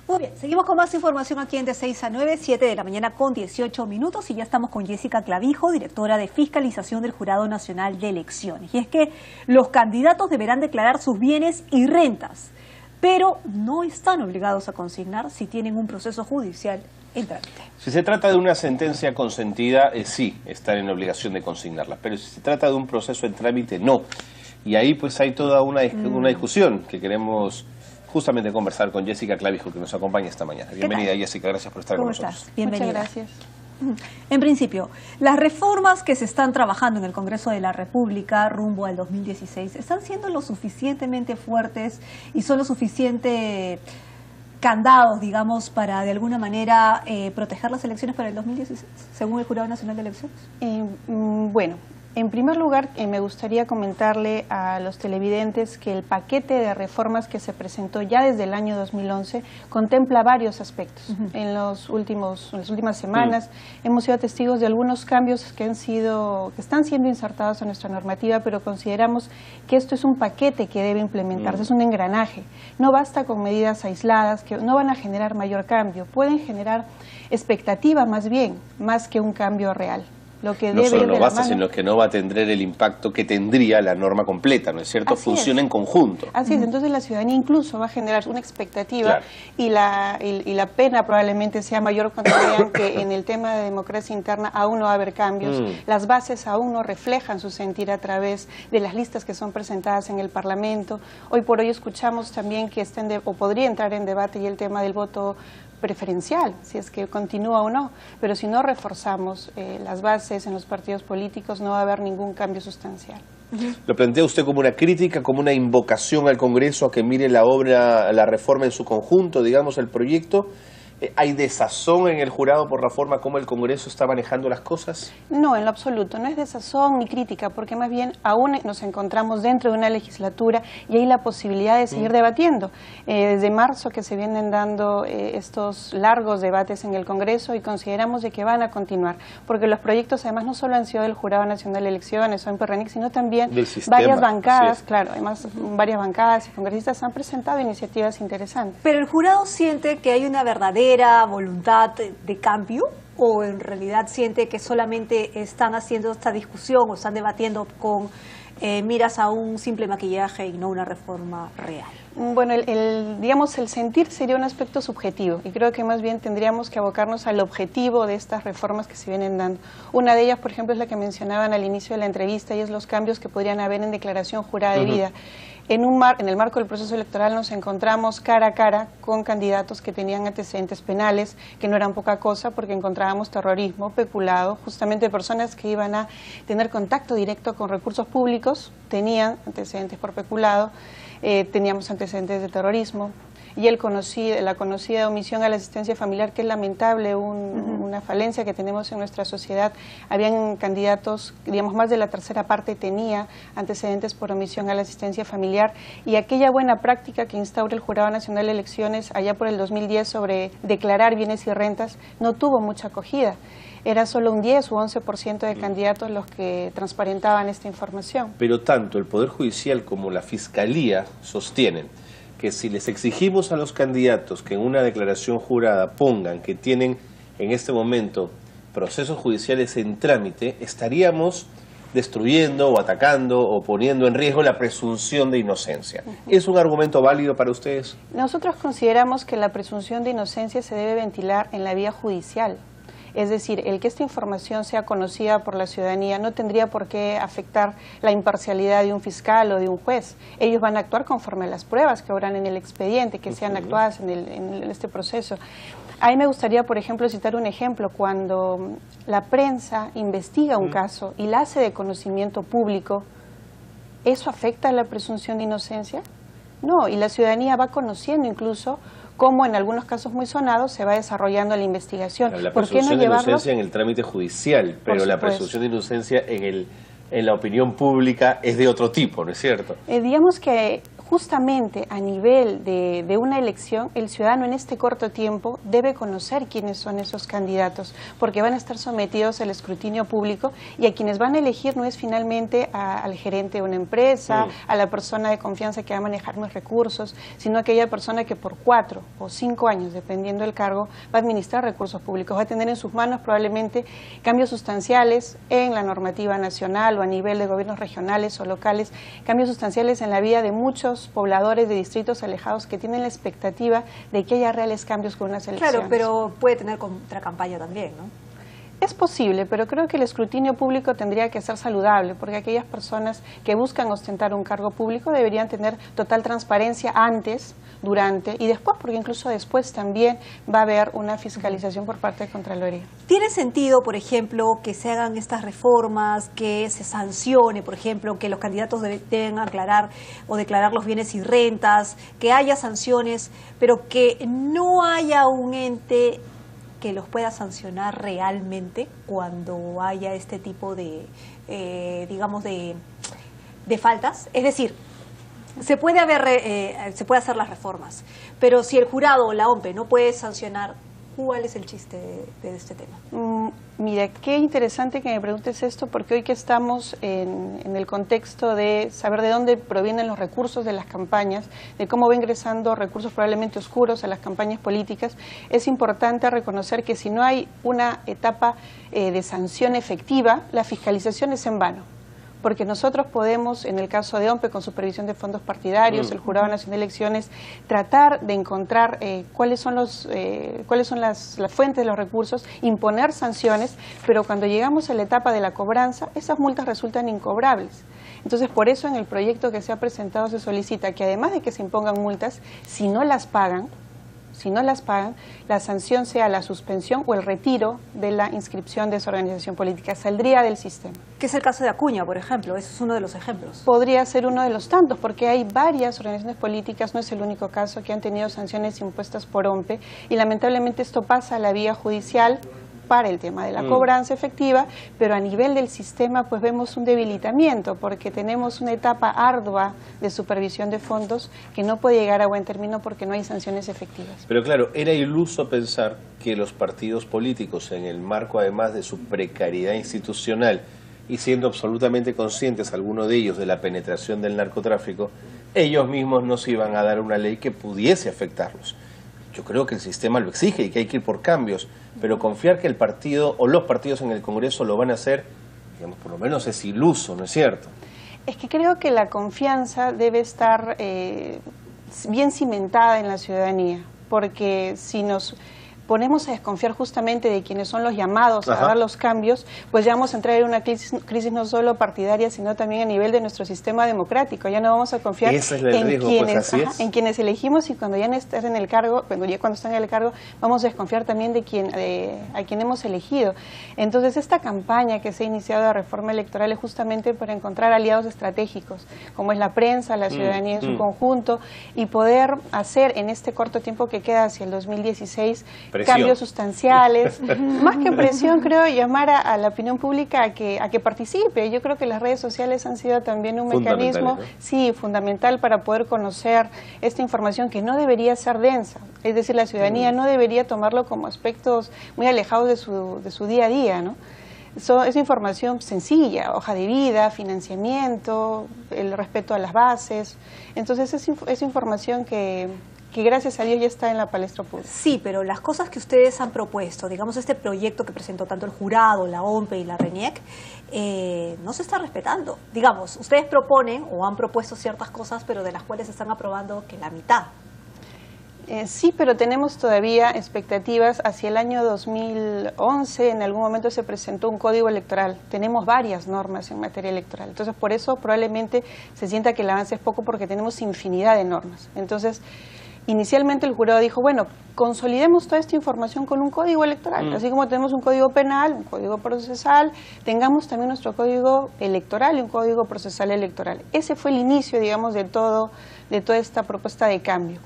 Muy bien, seguimos con más información aquí en De 6 a 9, 7 de la mañana con 18 minutos y ya estamos con Jessica Clavijo, directora de Fiscalización del Jurado Nacional de Elecciones. Y es que los candidatos deberán declarar sus bienes y rentas, pero no están obligados a consignar si tienen un proceso judicial en trámite. Si se trata de una sentencia consentida, sí, están en obligación de consignarla, pero si se trata de un proceso en trámite, no. Y ahí pues hay toda una discusión que queremos justamente conversar con Jessica Clavijo, que nos acompaña esta mañana. Bienvenida, Jessica, gracias por estar con nosotros. ¿Cómo estás? Bienvenida. Muchas gracias. En principio, las reformas que se están trabajando en el Congreso de la República rumbo al 2016, ¿están siendo lo suficientemente fuertes y son lo suficiente candados, digamos, para de alguna manera proteger las elecciones para el 2016, según el Jurado Nacional de Elecciones? Bueno, en primer lugar, me gustaría comentarle a los televidentes que el paquete de reformas que se presentó ya desde el año 2011 contempla varios aspectos. En las últimas semanas hemos sido testigos de algunos cambios que están siendo insertados en nuestra normativa, pero consideramos que esto es un paquete que debe implementarse, es un engranaje. No basta con medidas aisladas que no van a generar mayor cambio, pueden generar expectativa más bien, más que un cambio real. Lo que no debe solo no basta, mano, sino que no va a tener el impacto que tendría la norma completa, ¿no es cierto? Funciona en conjunto. Así es, entonces la ciudadanía incluso va a generar una expectativa, claro, y la pena probablemente sea mayor cuando vean que en el tema de democracia interna aún no va a haber cambios, las bases aún no reflejan su sentir a través de las listas que son presentadas en el Parlamento. Hoy por hoy escuchamos también que podría entrar en debate y el tema del voto preferencial, si es que continúa o no, pero si no reforzamos las bases en los partidos políticos no va a haber ningún cambio sustancial. ¿Lo plantea usted como una crítica, como una invocación al Congreso a que mire la obra, la reforma en su conjunto, digamos, el proyecto? ¿Hay desazón en el jurado por la forma como el Congreso está manejando las cosas? No, en lo absoluto, no es desazón ni crítica, porque más bien aún nos encontramos dentro de una legislatura y hay la posibilidad de seguir debatiendo. Desde marzo que se vienen dando estos largos debates en el Congreso y consideramos de que van a continuar, porque los proyectos además no solo han sido del Jurado Nacional de Elecciones o en PRNIC, sino también varias bancadas, claro, además varias bancadas y congresistas han presentado iniciativas interesantes. Pero el jurado siente que hay una verdadera voluntad de cambio, o en realidad siente que solamente están haciendo esta discusión o están debatiendo con miras a un simple maquillaje y no una reforma real. Bueno, digamos, el sentir sería un aspecto subjetivo y creo que más bien tendríamos que abocarnos al objetivo de estas reformas que se vienen dando. Una de ellas, por ejemplo, es la que mencionaban al inicio de la entrevista y es los cambios que podrían haber en declaración jurada de vida. En el marco del proceso electoral nos encontramos cara a cara con candidatos que tenían antecedentes penales, que no eran poca cosa porque encontrábamos terrorismo, peculado, justamente personas que iban a tener contacto directo con recursos públicos, tenían antecedentes por peculado, teníamos antecedentes de terrorismo y la conocida omisión a la asistencia familiar, que es lamentable, una falencia que tenemos en nuestra sociedad. Habían candidatos, digamos, más de la tercera parte tenía antecedentes por omisión a la asistencia familiar, y aquella buena práctica que instaura el Jurado Nacional de Elecciones allá por el 2010 sobre declarar bienes y rentas no tuvo mucha acogida. Era solo un 10 u 11% de candidatos los que transparentaban esta información. Pero tanto el Poder Judicial como la Fiscalía sostienen que si les exigimos a los candidatos que en una declaración jurada pongan que tienen en este momento procesos judiciales en trámite, estaríamos destruyendo o atacando o poniendo en riesgo la presunción de inocencia. ¿Es un argumento válido para ustedes? Nosotros consideramos que la presunción de inocencia se debe ventilar en la vía judicial. Es decir, el que esta información sea conocida por la ciudadanía no tendría por qué afectar la imparcialidad de un fiscal o de un juez. Ellos van a actuar conforme a las pruebas que habrán en el expediente, que sean actuadas en este proceso. A mí me gustaría, por ejemplo, citar un ejemplo. Cuando la prensa investiga un caso y la hace de conocimiento público, ¿eso afecta a la presunción de inocencia? No, y la ciudadanía va conociendo incluso cómo en algunos casos muy sonados se va desarrollando la investigación. La presunción de inocencia en el trámite judicial, pero la presunción de inocencia en la opinión pública es de otro tipo, ¿no es cierto? Digamos que justamente a nivel de una elección, el ciudadano en este corto tiempo debe conocer quiénes son esos candidatos, porque van a estar sometidos al escrutinio público y a quienes van a elegir no es finalmente al gerente de una empresa, a la persona de confianza que va a manejar mis recursos, sino aquella persona que por 4 o 5 años, dependiendo del cargo, va a administrar recursos públicos, va a tener en sus manos probablemente cambios sustanciales en la normativa nacional o a nivel de gobiernos regionales o locales, cambios sustanciales en la vida de muchos pobladores de distritos alejados que tienen la expectativa de que haya reales cambios con unas elecciones. Claro, pero puede tener contracampaña también, ¿no? Es posible, pero creo que el escrutinio público tendría que ser saludable, porque aquellas personas que buscan ostentar un cargo público deberían tener total transparencia antes, durante y después, porque incluso después también va a haber una fiscalización por parte de Contraloría. ¿Tiene sentido, por ejemplo, que se hagan estas reformas, que se sancione, por ejemplo, que los candidatos deben aclarar o declarar los bienes y rentas, que haya sanciones, pero que no haya un ente que los pueda sancionar realmente cuando haya este tipo de, digamos, de faltas? Es decir, se puede hacer las reformas, pero si el jurado o la OMPE no puede sancionar, ¿cuál es el chiste de este tema? Mira, qué interesante que me preguntes esto, porque hoy que estamos en el contexto de saber de dónde provienen los recursos de las campañas, de cómo va ingresando recursos probablemente oscuros a las campañas políticas, es importante reconocer que si no hay una etapa de sanción efectiva, la fiscalización es en vano. Porque nosotros podemos, en el caso de OMPE, con supervisión de fondos partidarios, el Jurado Nacional de Elecciones, tratar de encontrar cuáles son las fuentes de los recursos, imponer sanciones, pero cuando llegamos a la etapa de la cobranza, esas multas resultan incobrables. Entonces, por eso en el proyecto que se ha presentado se solicita que además de que se impongan multas, si no las pagan, la sanción sea la suspensión o el retiro de la inscripción de esa organización política, saldría del sistema. ¿Qué es el caso de Acuña, por ejemplo? Ese es uno de los ejemplos. Podría ser uno de los tantos, porque hay varias organizaciones políticas, no es el único caso, que han tenido sanciones impuestas por OMPE, y lamentablemente esto pasa a la vía judicial para el tema de la cobranza efectiva, pero a nivel del sistema pues vemos un debilitamiento, porque tenemos una etapa ardua de supervisión de fondos que no puede llegar a buen término porque no hay sanciones efectivas. Pero claro, era iluso pensar que los partidos políticos, en el marco además de su precariedad institucional y siendo absolutamente conscientes algunos de ellos de la penetración del narcotráfico, ellos mismos no se iban a dar una ley que pudiese afectarlos. Yo creo que el sistema lo exige y que hay que ir por cambios, pero confiar que el partido o los partidos en el Congreso lo van a hacer, digamos, por lo menos es iluso, ¿no es cierto? Es que creo que la confianza debe estar bien cimentada en la ciudadanía, porque si nos ponemos a desconfiar justamente de quienes son los llamados a dar los cambios, pues ya vamos a entrar en una crisis no solo partidaria, sino también a nivel de nuestro sistema democrático. Ya no vamos a confiar en quienes elegimos, y cuando ya están en el cargo, cuando están en el cargo, vamos a desconfiar también de a quien hemos elegido. Entonces, esta campaña que se ha iniciado de reforma electoral es justamente para encontrar aliados estratégicos, como es la prensa, la ciudadanía en su conjunto, y poder hacer en este corto tiempo que queda hacia el 2016 cambios sustanciales. Más que presión, creo, llamar a la opinión pública a que participe. Yo creo que las redes sociales han sido también un mecanismo, ¿no? Fundamental para poder conocer esta información que no debería ser densa. Es decir, la ciudadanía no debería tomarlo como aspectos muy alejados de su día a día, ¿no? Es información sencilla, hoja de vida, financiamiento, el respeto a las bases. Entonces es información que gracias a Dios ya está en la palestra pública. Sí, pero las cosas que ustedes han propuesto, digamos este proyecto que presentó tanto el jurado, la OMPE y la RENIEC, no se está respetando. Digamos, ustedes proponen o han propuesto ciertas cosas, pero de las cuales están aprobando que la mitad. Sí, pero tenemos todavía expectativas. Hacia el año 2011, en algún momento se presentó un código electoral. Tenemos varias normas en materia electoral. Entonces, por eso probablemente se sienta que el avance es poco, porque tenemos infinidad de normas. Entonces, inicialmente el jurado dijo, bueno, consolidemos toda esta información con un código electoral. Así como tenemos un código penal, un código procesal, tengamos también nuestro código electoral y un código procesal electoral. Ese fue el inicio, digamos, de toda esta propuesta de cambio.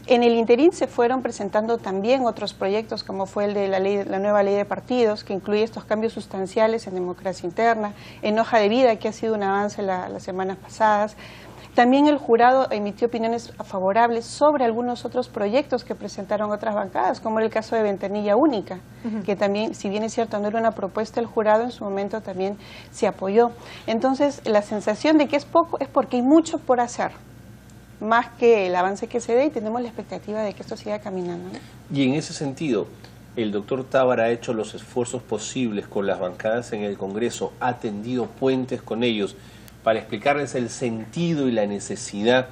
En el interín se fueron presentando también otros proyectos, como fue el de la nueva ley de partidos, que incluye estos cambios sustanciales en democracia interna, en hoja de vida, que ha sido un avance las semanas pasadas. También el jurado emitió opiniones favorables sobre algunos otros proyectos que presentaron otras bancadas, como el caso de ventanilla única, que también, si bien es cierto, no era una propuesta del jurado, en su momento también se apoyó. Entonces, la sensación de que es poco es porque hay mucho por hacer, más que el avance que se dé, y tenemos la expectativa de que esto siga caminando, ¿no? Y en ese sentido, el doctor Tábara ha hecho los esfuerzos posibles con las bancadas en el Congreso, ha tendido puentes con ellos para explicarles el sentido y la necesidad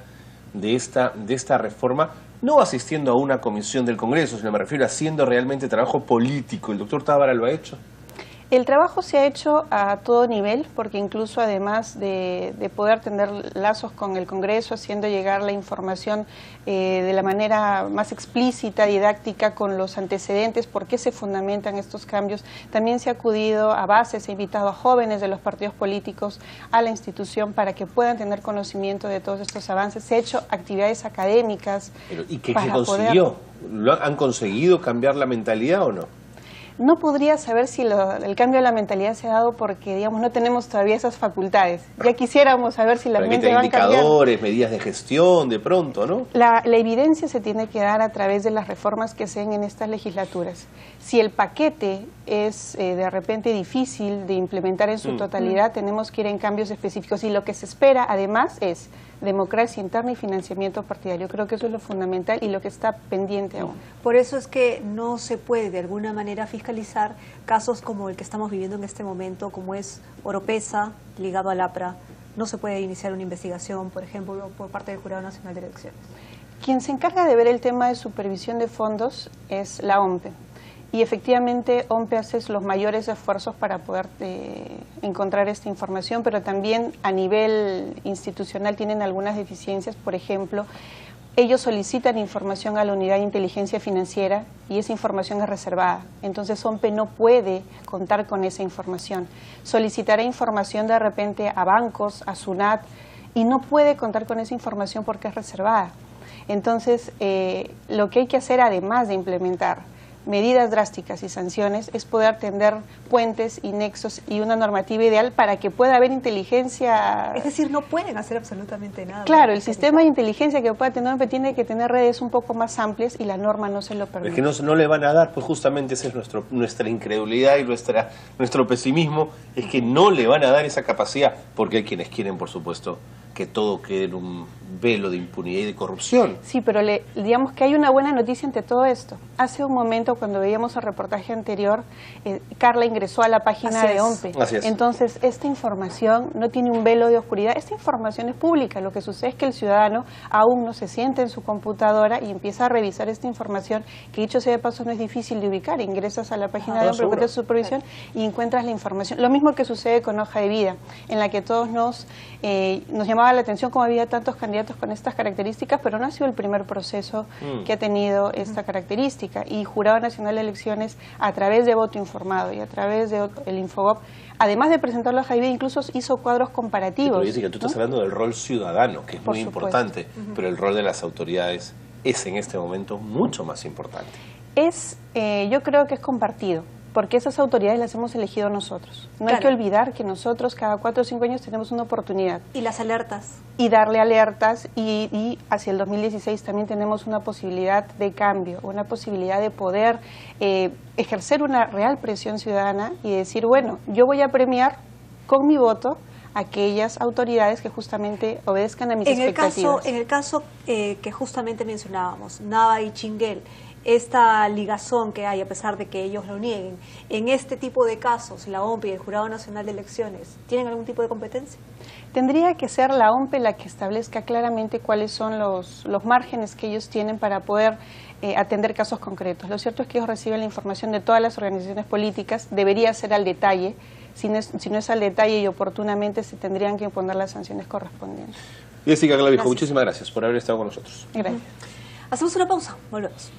de esta reforma, no asistiendo a una comisión del Congreso, sino me refiero a haciendo realmente trabajo político. ¿El doctor Tábara lo ha hecho? El trabajo se ha hecho a todo nivel, porque incluso además de poder tener lazos con el Congreso, haciendo llegar la información de la manera más explícita, didáctica, con los antecedentes, por qué se fundamentan estos cambios, también se ha acudido a bases, se ha invitado a jóvenes de los partidos políticos a la institución para que puedan tener conocimiento de todos estos avances. Se ha hecho actividades académicas. ¿Y qué consiguió? ¿Han conseguido cambiar la mentalidad o no? No podría saber si el cambio de la mentalidad se ha dado porque, digamos, no tenemos todavía esas facultades. Ya quisiéramos saber si la mente va a cambiar. Indicadores, medidas de gestión, de pronto, ¿no? La evidencia se tiene que dar a través de las reformas que se den en estas legislaturas. Si el paquete es de repente difícil de implementar en su totalidad, tenemos que ir en cambios específicos. Y lo que se espera, además, es democracia interna y financiamiento partidario. Creo que eso es lo fundamental y lo que está pendiente aún. Por eso es que no se puede de alguna manera fiscalizar casos como el que estamos viviendo en este momento, como es Oropesa, ligado al APRA. No se puede iniciar una investigación, por ejemplo, por parte del Jurado Nacional de Elecciones. Quien se encarga de ver el tema de supervisión de fondos es la OMPE. Y efectivamente OMPE hace los mayores esfuerzos para poder encontrar esta información, pero también a nivel institucional tienen algunas deficiencias. Por ejemplo, ellos solicitan información a la Unidad de Inteligencia Financiera y esa información es reservada. Entonces OMPE no puede contar con esa información. Solicitará información de repente a bancos, a SUNAT, y no puede contar con esa información porque es reservada. Entonces, lo que hay que hacer, además de implementar medidas drásticas y sanciones, es poder tender puentes y nexos y una normativa ideal para que pueda haber inteligencia. Es decir, no pueden hacer absolutamente nada. Claro, el sistema de inteligencia que pueda tener OMPE tiene que tener redes un poco más amplias y la norma no se lo permite. Es que no le van a dar, pues justamente esa es nuestra incredulidad y nuestro pesimismo, es que no le van a dar esa capacidad, porque hay quienes quieren, por supuesto, que todo quede en un velo de impunidad y de corrupción. Sí, pero digamos que hay una buena noticia ante todo esto. Hace un momento, cuando veíamos el reportaje anterior, Carla ingresó a la página de OMPE. Así es. Entonces, esta información no tiene un velo de oscuridad. Esta información es pública. Lo que sucede es que el ciudadano aún no se sienta en su computadora y empieza a revisar esta información, que dicho sea de paso no es difícil de ubicar. Ingresas a la página de OMPE, encuentras su supervisión y encuentras la información. Lo mismo que sucede con Hoja de Vida, en la que todos nos llamaba la atención cómo había tantos candidatos con estas características, pero no ha sido el primer proceso que ha tenido esta característica. Y Jurado Nacional de Elecciones, a través de voto informado y a través de el Infogop, además de presentar la hoja de vida, incluso hizo cuadros comparativos. Pero Jessica, tú estás hablando del rol ciudadano, que es muy importante, pero el rol de las autoridades es en este momento mucho más importante. Yo creo que es compartido, porque esas autoridades las hemos elegido nosotros. No hay que olvidar que nosotros cada 4 o 5 años tenemos una oportunidad. Y las alertas. Y darle alertas, y hacia el 2016 también tenemos una posibilidad de cambio, una posibilidad de poder ejercer una real presión ciudadana y decir, bueno, yo voy a premiar con mi voto aquellas autoridades que justamente obedezcan a mis expectativas. En el caso que justamente mencionábamos, Nava y Chinguel, esta ligazón que hay, a pesar de que ellos lo nieguen, en este tipo de casos, la OMPE y el Jurado Nacional de Elecciones, ¿tienen algún tipo de competencia? Tendría que ser la OMPE la que establezca claramente cuáles son los márgenes que ellos tienen para poder atender casos concretos. Lo cierto es que ellos reciben la información de todas las organizaciones políticas, debería ser al detalle. Si no es al detalle y oportunamente, se tendrían que imponer las sanciones correspondientes. Jessica Clavijo, muchísimas gracias por haber estado con nosotros. Gracias. Hacemos una pausa, volvemos.